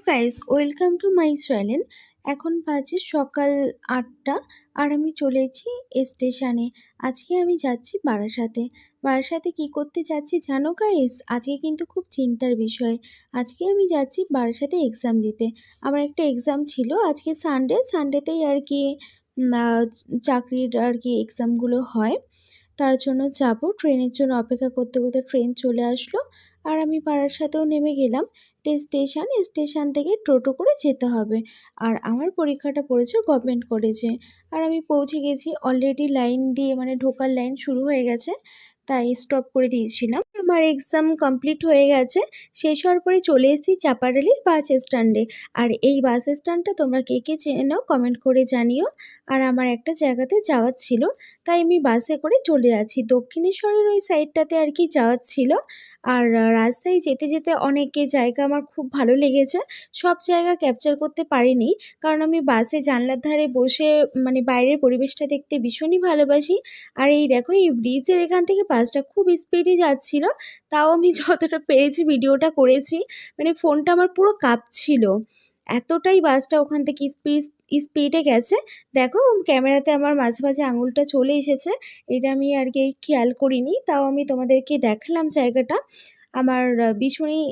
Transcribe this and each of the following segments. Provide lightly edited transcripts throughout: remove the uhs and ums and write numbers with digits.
Guys, welcome to my channel. এখন বাজে সকাল ৮টা আর আমি চলেছি স্টেশনে। আজকে আমি যাচ্ছি বারাসাতে। বারাসাতে কি করতে যাচ্ছি জানো গাইস? আজকে কিন্তু খুব চিন্তার বিষয়। আজকে আমি যাচ্ছি বারাসাতে এক্সাম দিতে। আমার একটা এক্সাম ছিল আজকে সানডেতেই আর কি চাকরির আর কি এক্সামগুলো হয়। তার জন্য যাব, ট্রেনের জন্য অপেক্ষা করতে করতে ট্রেন চলে আসলো আর আমি বারাসাতেও নেমে গেলাম। স্টেশন থেকে টোটো করে যেতে হবে। আর আমার পরীক্ষাটা পড়েছে গভর্নমেন্ট কলেজে। আর আমি পৌঁছে গেছি, অলরেডি লাইন দিয়ে মানে ঢোকার লাইন শুরু হয়ে গেছে, তাই স্টপ করে দিয়েছিলাম। আমার এক্সাম কমপ্লিট হয়ে গেছে, শেষ হওয়ার পরে চলে এসেছি চাপাডালির বাস স্ট্যান্ডে। আর এই বাস স্ট্যান্ডটা তোমরা কে কে চেনো কমেন্ট করে জানিও। আর আমার একটা জায়গাতে যাওয়ার ছিল, তাই আমি বাসে করে চলে যাচ্ছি। দক্ষিণেশ্বরের ওই সাইডটাতে আর কি যাওয়ার ছিল। আর রাস্তায় যেতে যেতে অনেকে জায়গা আমার খুব ভালো লেগেছে। সব জায়গা ক্যাপচার করতে পারিনি, কারণ আমি বাসে জানলার ধারে বসে মানে বাইরের পরিবেশটা দেখতে ভীষণই ভালোবাসি। আর এই দেখো, এই ব্রিজের এখান থেকে বাসটা খুব স্পিডে যাচ্ছিল, তাও আমি যতটা পেরেছি ভিডিওটা করেছি। মানে ফোনটা আমার পুরো কাঁপছিল, এতটাই বাসটা ওখান থেকে স্পিডে গেছে। দেখো ক্যামেরাতে আমার মাঝে মাঝে আঙুলটা চলে এসেছে, এটা আমি আর কি খেয়াল করিনি, তাও আমি তোমাদেরকে দেখালাম জায়গাটা। আমার ভীষণই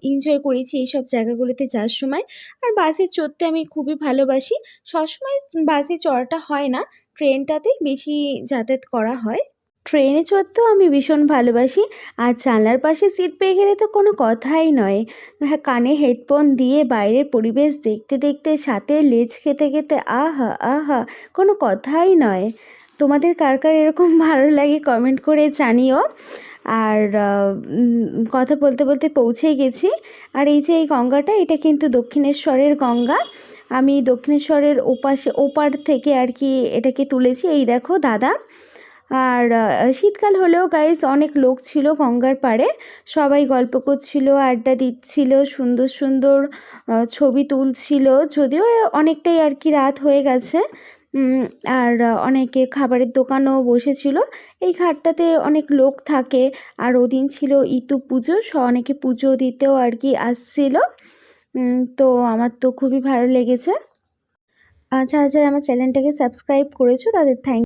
এনজয় করেছি এইসব জায়গাগুলোতে যাওয়ার সময়। আর বাসে চড়তে আমি খুবই ভালোবাসি। সবসময় বাসে চড়াটা হয় না, ট্রেনটাতেই বেশি যাতায়াত করা হয়। ট্রেনে চড়তেও আমি ভীষণ ভালোবাসি। আর জানলার পাশে সিট পেয়ে গেলে তো কোনো কথাই নয়। হ্যাঁ, কানে হেডফোন দিয়ে বাইরের পরিবেশ দেখতে দেখতে সাথে লেজ খেতে খেতে আহা আহা, কোনো কথাই নয়। তোমাদের কার কার এরকম ভালো লাগে কমেন্ট করে জানিও। আর কথা বলতে বলতে পৌঁছেই গেছি। আর এই যে এই গঙ্গাটা, এটা কিন্তু দক্ষিণেশ্বরের গঙ্গা। আমি দক্ষিণেশ্বরের ওপার থেকে আর কি এটাকে তুলেছি। এই দেখো দাদা। আর শীতকাল হলেও গাইস অনেক লোক ছিল গঙ্গার পাড়ে, সবাই গল্প করছিল, আড্ডা দিচ্ছিল, সুন্দর সুন্দর ছবি তুলছিল। যদিও অনেকটাই আর কি রাত হয়ে গেছে। আর অনেকে খাবারের দোকানও বসেছিল। এই ঘাটটাতে অনেক লোক থাকে। আর ওদিন ছিল ইতু পুজো, অনেকে পুজো দিতেও আর কি আসছিল। তো আমার তো খুবই ভালো লেগেছে। যারা যারা আমার চ্যানেলটাকে সাবস্ক্রাইব করেছো তাদের থ্যাংক